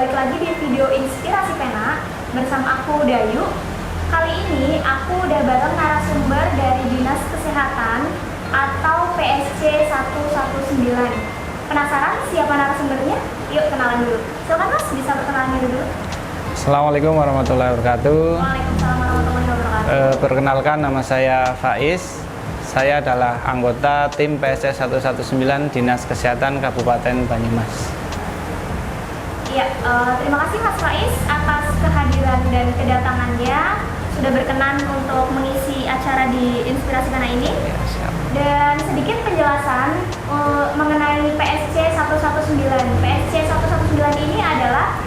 balik lagi di video Inspirasi Pena bersama aku Dayu. Kali ini aku udah bareng narasumber dari Dinas Kesehatan atau PSC 119. Penasaran siapa narasumbernya? Yuk kenalan dulu. Silakan Mas, bisa perkenalan diri dulu. Assalamualaikum warahmatullahi wabarakatuh. Waalaikumsalam warahmatullahi wabarakatuh. Perkenalkan, nama saya Faiz. Saya adalah anggota tim PSC 119 Dinas Kesehatan Kabupaten Banyumas. Iya, terima kasih Mas Faiz atas kehadiran dan kedatangannya, sudah berkenan untuk mengisi acara di Inspirasi Pena ini. Ya, siap. Dan sedikit penjelasan mengenai PSC 119. PSC 119 ini adalah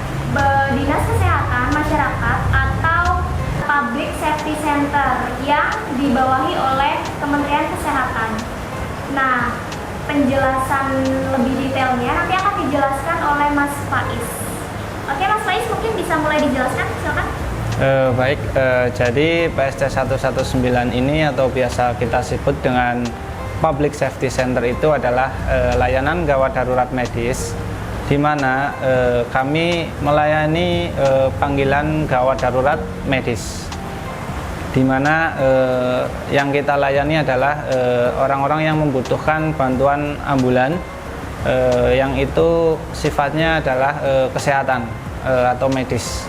Dinas Kesehatan Masyarakat atau Public Safety Center yang dibawahi oleh Kementerian Kesehatan. Nah, penjelasan lebih detailnya nanti akan dijelaskan oleh Mas Faiz. Oke Mas Faiz, mungkin bisa mulai dijelaskan, silakan. Baik, jadi PSC 119 ini atau biasa kita sebut dengan Public Safety Center itu adalah layanan gawat darurat medis, di mana kami melayani panggilan gawat darurat medis, di mana yang kita layani adalah orang-orang yang membutuhkan bantuan ambulan, yang itu sifatnya adalah kesehatan atau medis.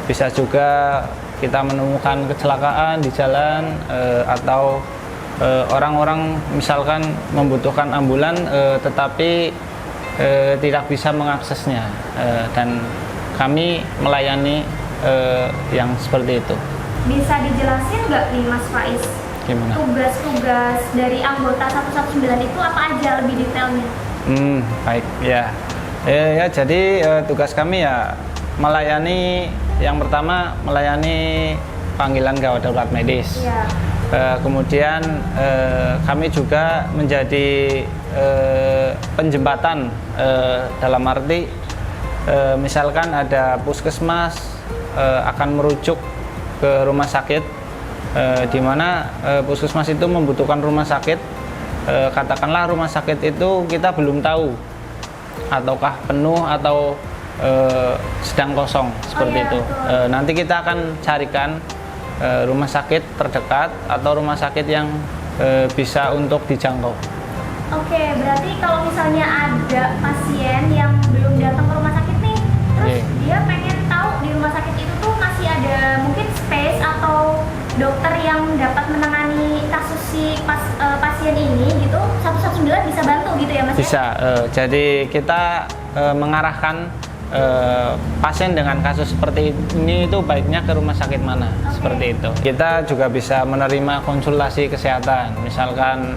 Bisa juga kita menemukan kecelakaan di jalan atau orang-orang misalkan membutuhkan ambulan tetapi tidak bisa mengaksesnya, dan kami melayani yang seperti itu. Bisa dijelasin nggak nih Mas Faiz? Gimana? Tugas-tugas dari anggota 119 itu apa aja lebih detailnya? Baik ya. Ya, jadi tugas kami ya melayani, yang pertama melayani panggilan gawat darurat medis. Ya. Kemudian kami juga menjadi penjembatan, dalam arti misalkan ada puskesmas akan merujuk ke rumah sakit, di mana puskesmas itu membutuhkan rumah sakit, katakanlah rumah sakit itu kita belum tahu ataukah penuh atau sedang kosong seperti itu. Nanti kita akan carikan rumah sakit terdekat atau rumah sakit yang bisa untuk dijangkau. Oke, berarti kalau misalnya ada pasien yang belum datang ke rumah sakit nih, terus dia pengen tahu di rumah sakit itu tuh masih ada mungkin space atau dokter yang dapat menangani kasus si pasien ini gitu, 119 bisa bantu gitu ya Mas? Bisa, jadi kita mengarahkan pasien dengan kasus seperti ini itu baiknya ke rumah sakit mana, seperti itu. Kita juga bisa menerima konsultasi kesehatan, misalkan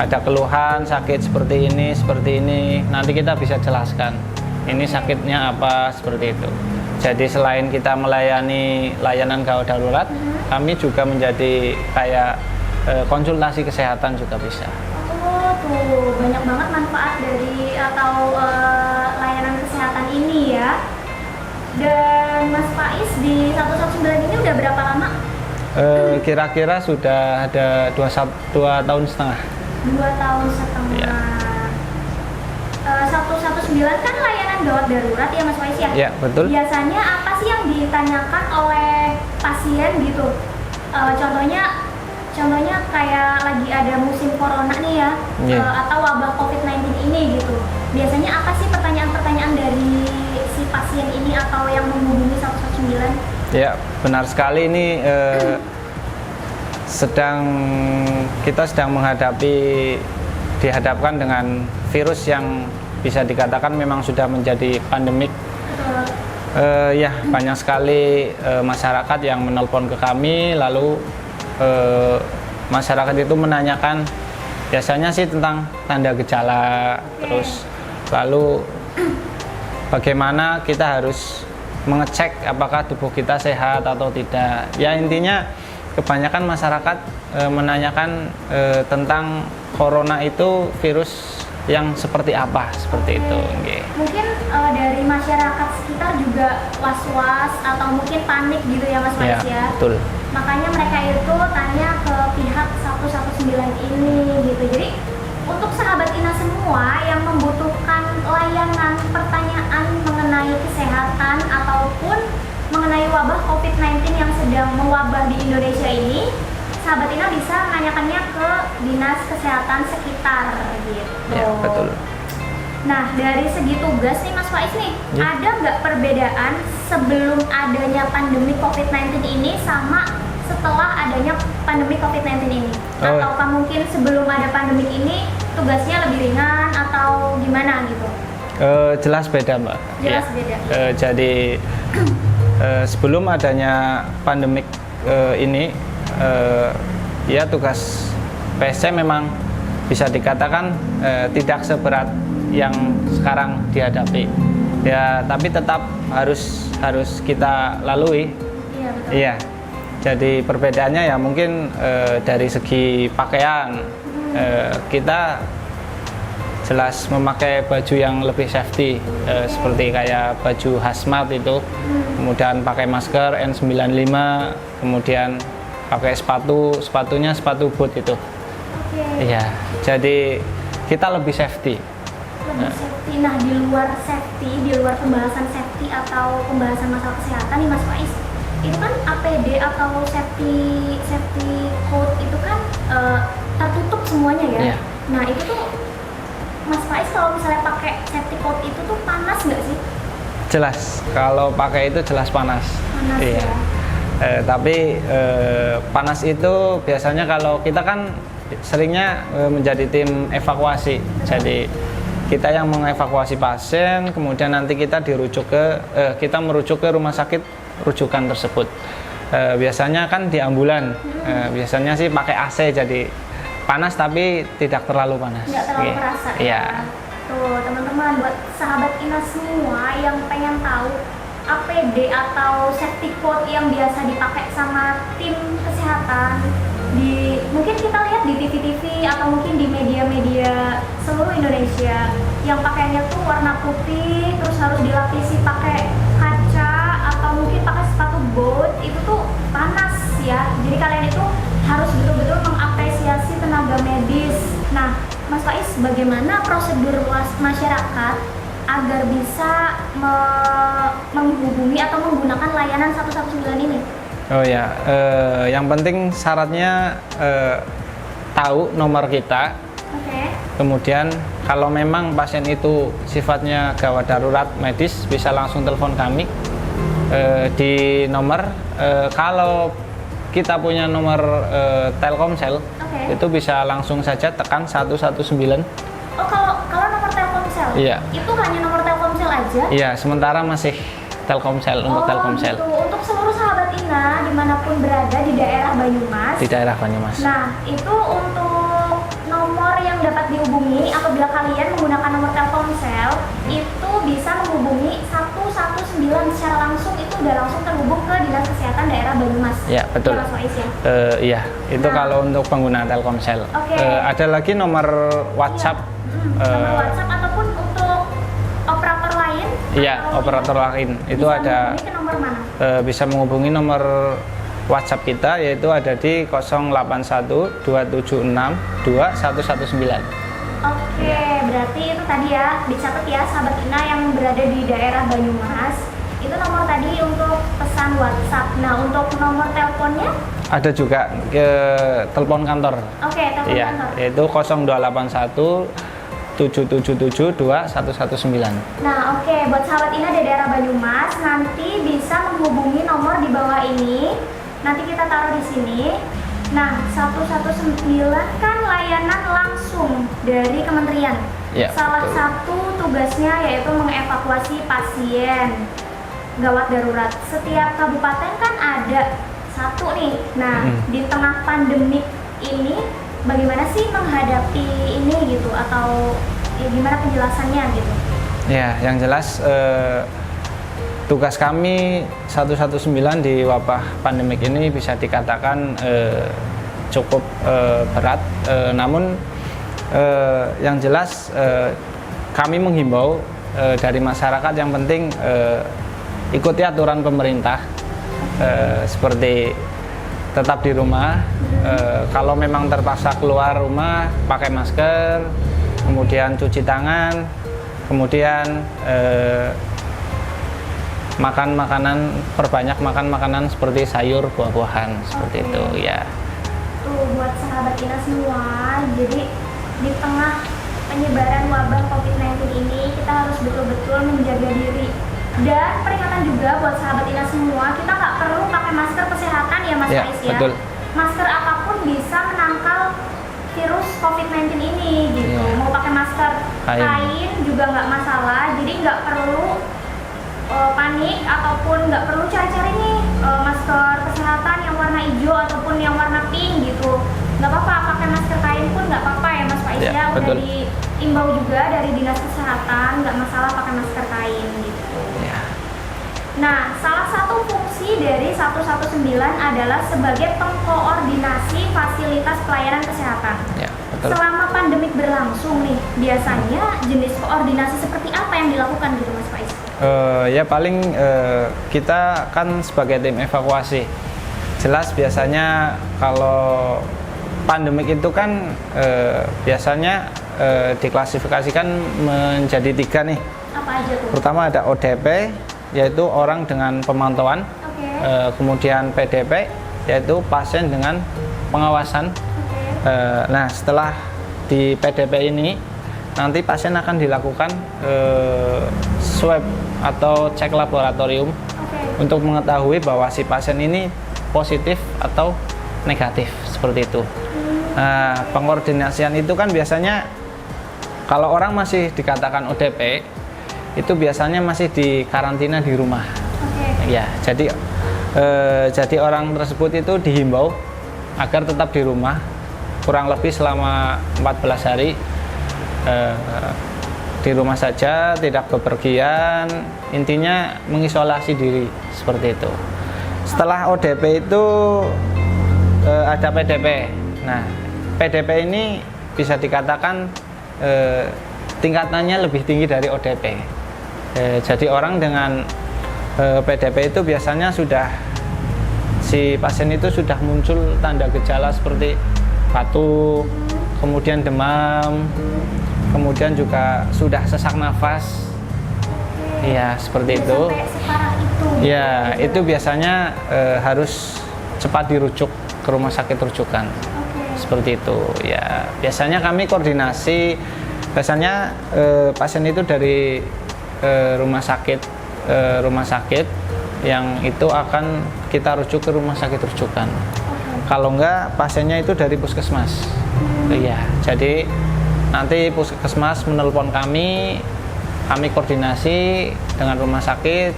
ada keluhan sakit seperti ini, nanti kita bisa jelaskan ini sakitnya apa, seperti itu. Jadi selain kita melayani layanan gawat darurat, kami juga menjadi kayak konsultasi kesehatan juga bisa. Oh tuh, banyak banget manfaat dari atau layanan kesehatan ini ya. Dan Mas Faiz di 119 ini udah berapa lama? Kira-kira sudah ada 2 tahun setengah. 2 tahun setengah. Ya. 119 kan layanan gawat darurat ya Mas Faiz ya? Ya, betul. Biasanya apa sih yang ditanyakan oleh pasien gitu? Contohnya kayak lagi ada musim corona nih ya, atau wabah COVID-19 ini gitu. Biasanya apa sih pertanyaan-pertanyaan dari si pasien ini atau yang menghubungi 119? Ya, benar sekali, ini kita sedang dihadapkan dengan virus yang bisa dikatakan memang sudah menjadi pandemik. Ya, banyak sekali masyarakat yang menelpon ke kami, lalu masyarakat itu menanyakan biasanya sih tentang tanda gejala, terus lalu bagaimana kita harus mengecek apakah tubuh kita sehat atau tidak. Ya, intinya kebanyakan masyarakat menanyakan tentang corona itu virus yang seperti apa, seperti itu. Mungkin dari masyarakat sekitar juga was-was atau mungkin panik gitu ya Mas Faiz ya? Betul. Makanya mereka itu tanya ke pihak 119 ini gitu. Jadi untuk sahabat Ina semua yang membutuhkan layanan layanan pertanyaan mengenai kesehatan ataupun mengenai wabah COVID-19 yang sedang mewabah di Indonesia ini, sahabat Ina bisa menanyakannya ke Dinas Kesehatan sekitar gitu. Ya, betul. Nah, dari segi tugas nih Mas Faiz nih, Ya. ada nggak perbedaan sebelum adanya pandemi COVID-19 ini sama setelah adanya pandemi COVID-19 ini? Oh. Ataukah mungkin sebelum ada pandemi ini tugasnya lebih ringan atau gimana gitu? Jelas beda, Mbak. Jelas Ya. beda. Jadi sebelum adanya pandemik ini, ya tugas PSC memang bisa dikatakan tidak seberat yang sekarang dihadapi. Ya, tapi tetap harus kita lalui. Iya, betul. Iya. Jadi perbedaannya ya mungkin dari segi pakaian, kita jelas memakai baju yang lebih safety, seperti kayak baju hazmat itu, kemudian pakai masker N95, kemudian pakai sepatunya sepatu boot itu. Oke. Iya. Jadi kita lebih safety. Lebih safety. Nah, di luar safety, di luar pembahasan safety atau pembahasan masalah kesehatan nih Mas Faiz, itu kan APD atau safety coat itu kan tertutup semuanya ya. Iya. Nah, itu tuh Mas Faiz kalau misalnya pakai safety coat itu tuh panas nggak sih? Jelas. Kalau pakai itu jelas panas. Panas Iya. ya. Tapi panas itu biasanya kalau kita kan seringnya menjadi tim evakuasi. Jadi kita yang mengevakuasi pasien, kemudian nanti kita kita merujuk ke rumah sakit rujukan tersebut. Biasanya kan di ambulan, biasanya sih pakai AC, jadi panas tapi tidak terlalu panas. Nggak terlalu Iya. kerasa Iya. ya. Tuh teman-teman, buat sahabat Ina semua yang pengen tahu APD atau safety coat yang biasa dipakai sama tim kesehatan, mungkin kita lihat di TV-TV atau mungkin di media-media seluruh Indonesia yang pakaiannya tuh warna putih, terus harus dilapisi pakai kaca atau mungkin pakai sepatu boot, itu tuh panas ya. Jadi kalian itu harus betul-betul mengapresiasi tenaga medis. Nah, Mas Faiz, bagaimana prosedur masyarakat agar bisa menghubungi atau menggunakan layanan 119 ini? Oh ya, yang penting syaratnya tahu nomor kita. Oke. Kemudian kalau memang pasien itu sifatnya gawat darurat medis, bisa langsung telepon kami di nomor. Kalau kita punya nomor Telkomsel, Oke. itu bisa langsung saja tekan 119. Oh, kalau nomor Telkomsel? Iya. Itu hanya nomor Telkomsel aja? Iya, sementara masih Telkomsel untuk Telkomsel Gitu. Untuk seluruh sahabat Ina dimanapun berada di daerah Banyumas. di daerah Banyumas. Nah, itu untuk nomor yang dapat dihubungi apabila kalian menggunakan nomor Telkomsel, itu bisa menghubungi 119 secara langsung, itu udah langsung terhubung ke Dinas Kesehatan Daerah Banyumas. Ya, betul. Ya, Mas Faiz ya? Iya, itu Nah. kalau untuk pengguna Telkomsel. Oke. Ada lagi nomor WhatsApp. Nomor WhatsApp ataupun untuk operator lain? Iya, atau operator lain itu bisa ada menghubungi ke nomor mana? bisa menghubungi nomor WhatsApp kita, yaitu ada di 081 276 2119. Oke, berarti itu tadi ya, dicatat ya sahabat Ina yang berada di daerah Banyumas. Itu nomor tadi untuk pesan WhatsApp. Nah, untuk nomor teleponnya? Ada juga ke telepon kantor. Oke, telepon Iya, kantor. yaitu 0281 777 2119. Nah, oke, buat sahabat Ina di daerah Banyumas, nanti bisa menghubungi nomor di bawah ini. Nanti kita taruh di sini. Nah, 119 kan layanan langsung dari kementerian. Ya, Salah betul. satu tugasnya yaitu mengevakuasi pasien gawat darurat. Setiap kabupaten kan ada satu nih. Nah, di tengah pandemik ini bagaimana sih menghadapi ini gitu, atau ya gimana penjelasannya gitu? Ya, yang jelas tugas kami 119 di wabah pandemik ini bisa dikatakan cukup berat. Namun yang jelas kami menghimbau dari masyarakat yang penting ikuti aturan pemerintah, seperti tetap di rumah. Kalau memang terpaksa keluar rumah, pakai masker, kemudian cuci tangan, kemudian perbanyak makan makanan seperti sayur, buah-buahan seperti itu ya. Tuh buat sahabat Ina semua, jadi di tengah penyebaran wabah COVID-19 ini kita harus betul-betul menjaga diri. Dan peringatan juga buat sahabat Ina semua, kita nggak perlu pakai masker kesehatan ya Mas Faiz ya. Betul. Masker apapun bisa menangkal virus COVID-19 ini gitu. Mau pakai masker kain juga nggak masalah, jadi nggak perlu panik ataupun nggak perlu cari-cari nih masker kesehatan yang warna hijau ataupun yang warna pink gitu. Nggak apa-apa, pakai masker kain pun nggak apa-apa ya Mas Faiz ya. Udah diimbau juga dari Dinas Kesehatan, nggak masalah pakai masker kain gitu. Nah, salah satu fungsi dari 119 adalah sebagai pengkoordinasi fasilitas pelayanan kesehatan. Selama pandemik berlangsung nih, biasanya jenis koordinasi seperti apa yang dilakukan gitu Mas Faiz? Ya paling kita kan sebagai tim evakuasi. Jelas biasanya kalau pandemik itu kan biasanya diklasifikasikan menjadi 3 nih. Apa aja tuh? Pertama ada ODP, yaitu orang dengan pemantauan. Kemudian PDP, yaitu pasien dengan pengawasan. Nah, setelah di PDP ini nanti pasien akan dilakukan swab atau cek laboratorium untuk mengetahui bahwa si pasien ini positif atau negatif seperti itu. Nah, pengkoordinasian itu kan biasanya kalau orang masih dikatakan ODP itu biasanya masih di karantina di rumah. Ya, jadi orang tersebut itu dihimbau agar tetap di rumah kurang lebih selama 14 hari di rumah saja, tidak bepergian, intinya mengisolasi diri seperti itu. Setelah ODP itu ada PDP. Nah, PDP ini bisa dikatakan tingkatannya lebih tinggi dari ODP. Jadi orang dengan PDP itu biasanya si pasien itu sudah muncul tanda gejala seperti batuk, kemudian demam, kemudian juga sudah sesak nafas. Iya, seperti itu. Sampai separah itu. Ya, itu biasanya harus cepat dirujuk ke rumah sakit rujukan. Seperti itu. Ya, biasanya kami koordinasi. Biasanya pasien itu dari rumah sakit yang itu akan kita rujuk ke rumah sakit rujukan. Kalau enggak, pasiennya itu dari puskesmas. Iya, jadi nanti puskesmas menelpon kami koordinasi dengan rumah sakit.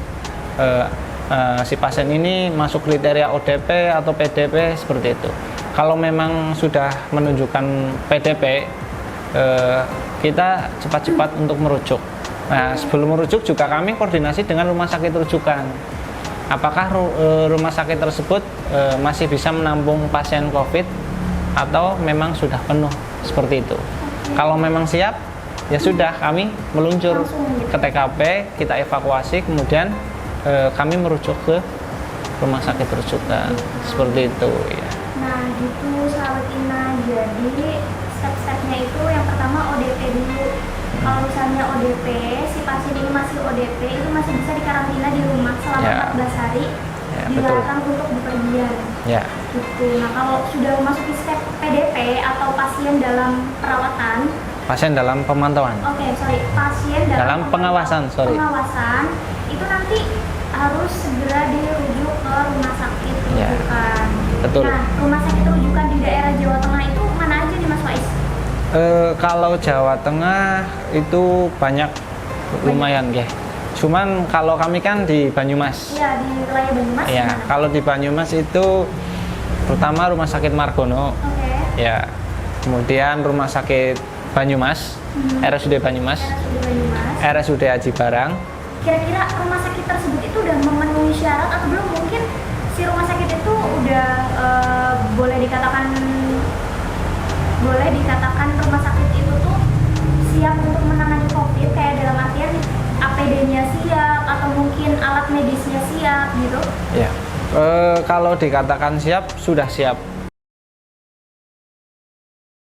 Si pasien ini masuk kriteria ODP atau PDP seperti itu. Kalau memang sudah menunjukkan PDP, kita cepat-cepat untuk merujuk. Nah, sebelum merujuk juga kami koordinasi dengan rumah sakit rujukan. Apakah rumah sakit tersebut masih bisa menampung pasien COVID atau memang sudah penuh seperti itu. Kalau memang siap, ya sudah kami meluncur ke TKP, kita evakuasi, kemudian kami merujuk ke rumah sakit rujukan seperti itu. Ya. Nah, gitu sahabat Ina. Jadi step-stepnya itu yang pertama ODP dulu. Kalau misalnya ODP, si pasien ini masih ODP, itu masih bisa dikarantina di rumah selama 14 hari, dilarang untuk bepergian. Gitu. Nah, kalau sudah memasuki step PDP atau pasien dalam perawatan, pasien dalam pemantauan. Pasien dalam pengawasan, pengawasan itu nanti harus segera dirujuk ke rumah sakit rujukan. Betul. Nah, rumah sakit rujukan di daerah Jawa Tengah itu mana aja nih Mas Faiz? Kalau Jawa Tengah itu banyak, lumayan ya. Cuman kalau kami kan di Banyumas. Iya, di wilayah Banyumas. Ya, kalau di Banyumas itu pertama Rumah Sakit Margono. Ya. Kemudian Rumah Sakit Banyumas, RSUD Banyumas, RSUD Aji Barang. Kira-kira rumah sakit tersebut itu udah memenuhi syarat atau belum? Mungkin si rumah sakit itu udah boleh dikatakan rumah sakit itu tuh siap untuk menangani COVID, kayak dalam artian APD-nya siap atau mungkin alat medisnya siap gitu? Ya, kalau dikatakan siap, sudah siap.